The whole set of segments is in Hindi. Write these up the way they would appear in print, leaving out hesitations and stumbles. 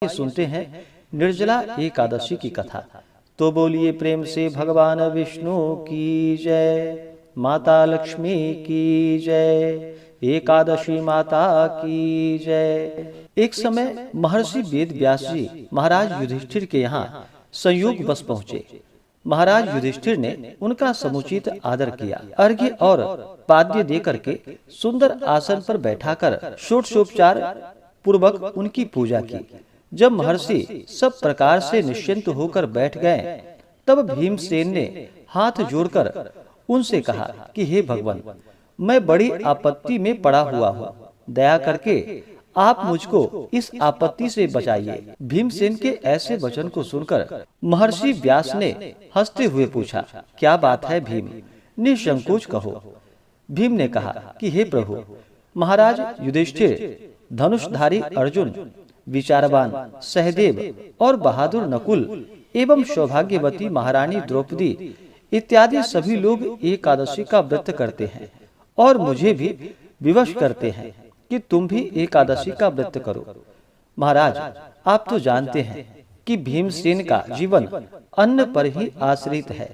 आइए सुनते हैं निर्जला एकादशी की कथा। तो बोलिए प्रेम से भगवान विष्णु की जय, माता लक्ष्मी की जय, एकादशी माता की जय। एक समय महर्षि वेद व्यास जी महाराज युधिष्ठिर के यहाँ संयोग बस पहुँचे। महाराज युधिष्ठिर ने उनका समुचित आदर किया, अर्घ्य और पाद्य देकर के सुंदर आसन पर बैठाकर षोडशोपचार पूर्वक उनकी पूजा की। जब महर्षि सब प्रकार से निश्चिंत होकर बैठ गए, तब भीमसेन ने हाथ जोड़कर उनसे कहा कि हे भगवान, मैं बड़ी आपत्ति में पड़ा हुआ हूँ, दया करके आप मुझको इस आपत्ति से बचाइए। भीमसेन के ऐसे वचन को सुनकर महर्षि व्यास ने हंसते हुए पूछा, क्या बात है भीम, निसंकोच कहो। भीम ने कहा कि हे प्रभु, महाराज युधिष्ठिर, धनुषधारी अर्जुन, विचारवान सहदेव और बहादुर नकुल एवं सौभाग्यवती महारानी द्रौपदी इत्यादि सभी लोग एकादशी का व्रत करते हैं और मुझे भी विवश करते हैं कि तुम भी एकादशी का व्रत करो। महाराज, आप तो जानते हैं कि भीमसेन का जीवन अन्न पर ही आश्रित है।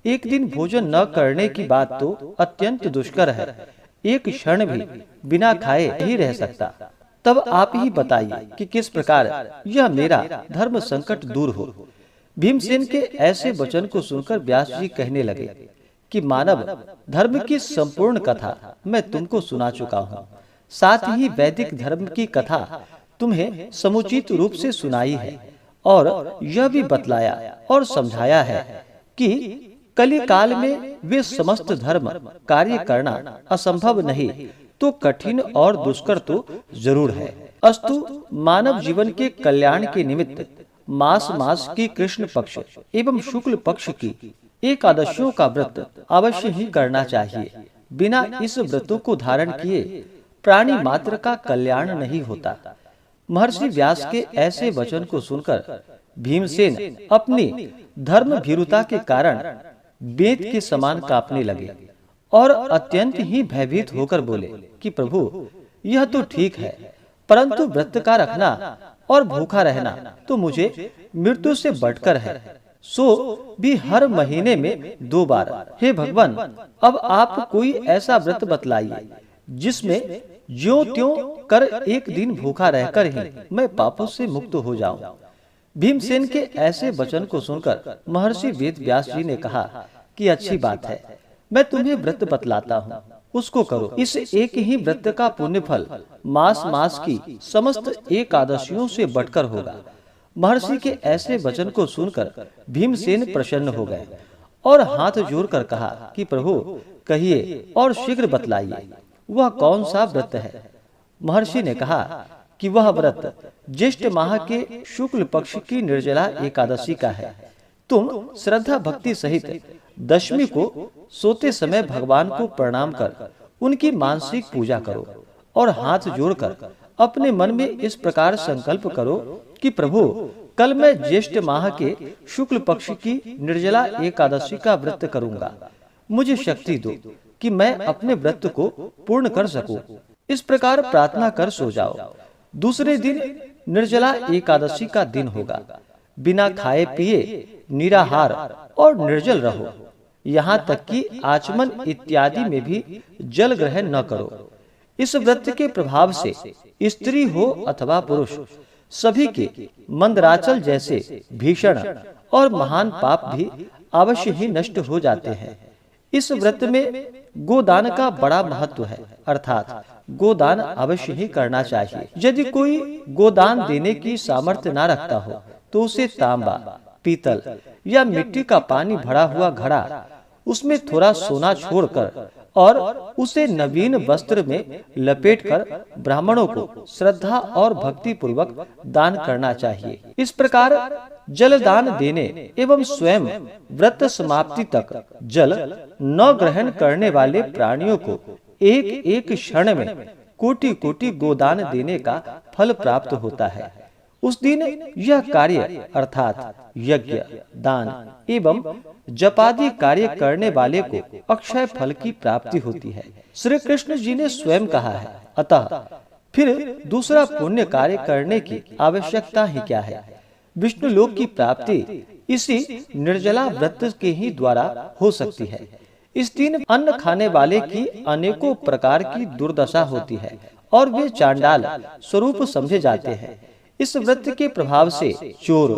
एक दिन भोजन न करने की बात तो अत्यंत दुष्कर है, एक क्षण भी बिना खाए नहीं रह सकता। तब आप ही बताइए कि किस प्रकार यह मेरा धर्म संकट दूर हो। भीमसेन के ऐसे वचन को सुनकर व्यास जी कहने लगे कि मानव धर्म की संपूर्ण कथा मैं तुमको सुना चुका हूँ, साथ ही वैदिक धर्म की कथा तुम्हें समुचित रूप से सुनाई है और यह भी बतलाया और समझाया है कि कली काल में वे समस्त धर्म कार्य करना असंभव नहीं तो कठिन और दुष्कर तो जरूर है। अस्तु, मानव जीवन के कल्याण के निमित्त मास मास की कृष्ण पक्ष एवं शुक्ल पक्ष की एकादशियों का व्रत अवश्य ही करना चाहिए। बिना इस व्रतों को धारण किए प्राणी मात्र का कल्याण नहीं होता। महर्षि व्यास के ऐसे वचन को सुनकर भीमसेन अपनी धर्म भीरुता के कारण बेत के समान कांपने लगे और अत्यंत ही भयभीत होकर बोले कि प्रभु, यह तो ठीक है, परंतु व्रत का रखना और भूखा रहना तो मुझे मृत्यु से बढ़कर है, सो भी हर महीने में 2 बार। हे भगवान, अब आप कोई ऐसा व्रत बतलाइए जिसमें ज्यों त्यों कर एक दिन भूखा रहकर ही मैं पापों से मुक्त हो जाऊं। भीमसेन के ऐसे वचन को सुनकर महर्षि वेद व्यास जी ने कहा कि अच्छी बात है, मैं तुम्हें व्रत बतलाता हूँ, उसको करो। इस एक ही व्रत का पुण्य फल मास मास की समस्त एकादशियों से बढ़कर होगा। महर्षि के ऐसे वचन को सुनकर भीमसेन प्रसन्न हो गए और हाथ जोड़कर कहा कि प्रभु, कहिए और शीघ्र बतलाइए, वह कौन सा व्रत है। महर्षि ने कहा कि वह व्रत ज्येष्ठ माह के शुक्ल पक्ष की निर्जला एकादशी का है। तुम श्रद्धा भक्ति सहित दशमी को सोते समय भगवान को प्रणाम कर उनकी मानसिक पूजा करो और हाथ जोड़कर अपने मन में इस प्रकार संकल्प करो कि प्रभु, कल मैं ज्येष्ठ माह के शुक्ल पक्ष की निर्जला एकादशी का व्रत करूंगा। मुझे शक्ति दो कि मैं अपने व्रत को पूर्ण कर सकूं। इस प्रकार प्रार्थना कर सो जाओ। दूसरे दिन निर्जला एकादशी का दिन होगा। बिना खाए पिए निराहार और निर्जल रहो, यहाँ तक कि आचमन इत्यादि में भी जल ग्रहण न करो। इस व्रत के प्रभाव से स्त्री हो अथवा पुरुष, सभी के मंदराचल जैसे भीषण और महान पाप भी अवश्य ही नष्ट हो जाते हैं। इस व्रत में गोदान का बड़ा महत्व है, अर्थात गोदान अवश्य ही करना चाहिए। यदि कोई गोदान देने की सामर्थ्य न रखता हो तो उसे तांबा, पीतल या मिट्टी का पानी भरा हुआ घड़ा, उसमें थोड़ा सोना छोड़कर और उसे नवीन वस्त्र में लपेटकर ब्राह्मणों को श्रद्धा और भक्ति पूर्वक दान करना चाहिए। इस प्रकार जल दान देने एवं स्वयं व्रत समाप्ति तक जल न ग्रहण करने वाले प्राणियों को एक एक क्षण में कोटि कोटि गोदान देने का फल प्राप्त होता है। उस दिन यह कार्य अर्थात यज्ञ, दान एवं जपादि कार्य करने वाले को अक्षय फल की प्राप्ति होती है। श्री कृष्ण जी ने स्वयं कहा है, अतः फिर दूसरा पुण्य कार्य करने की आवश्यकता ही क्या है। विष्णु लोक की प्राप्ति इसी निर्जला व्रत के ही द्वारा हो सकती है। इस दिन अन्न खाने वाले की अनेकों प्रकार की दुर्दशा होती है और वे चांडाल स्वरूप समझे जाते हैं। इस व्रत के प्रभाव से चोर,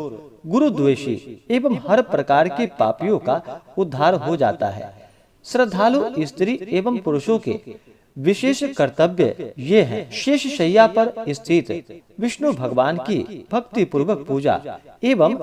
गुरुद्वेषी एवं हर प्रकार के पापियों का उद्धार हो जाता है। श्रद्धालु स्त्री एवं पुरुषों के विशेष कर्तव्य ये हैं। शेष शैया पर स्थित विष्णु भगवान की भक्ति पूर्वक पूजा एवं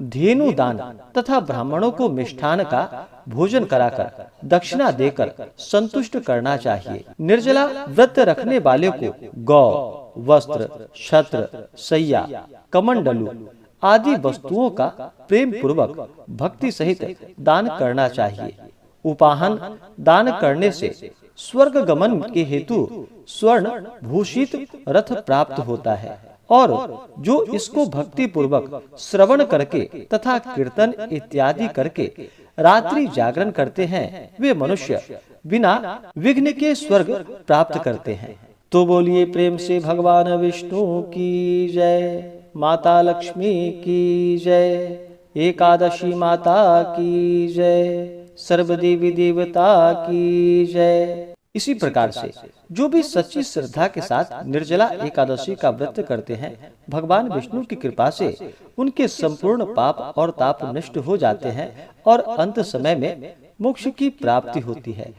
धेनु दान तथा ब्राह्मणों को मिष्ठान का भोजन कराकर दक्षिणा देकर संतुष्ट करना चाहिए। निर्जला व्रत रखने वाले को गौ, वस्त्र, छत्र, सैया, कमंडलू आदि वस्तुओं का प्रेम पूर्वक भक्ति सहित दान करना चाहिए। उपाहन दान करने से स्वर्ग गमन के हेतु स्वर्ण भूषित रथ प्राप्त होता है और जो इसको भक्ति पूर्वक श्रवण करके तथा कीर्तन इत्यादि करके रात्रि जागरण करते हैं वे मनुष्य बिना विघ्न के स्वर्ग प्राप्त करते हैं। तो बोलिए प्रेम से भगवान विष्णु की जय, माता लक्ष्मी की जय, एकादशी माता की जय, सर्व देवी देवता की जय। इसी प्रकार से जो भी सच्ची श्रद्धा के साथ निर्जला एकादशी का व्रत करते हैं, भगवान विष्णु की कृपा से उनके संपूर्ण पाप और ताप नष्ट हो जाते हैं और अंत समय में मोक्ष की प्राप्ति होती है।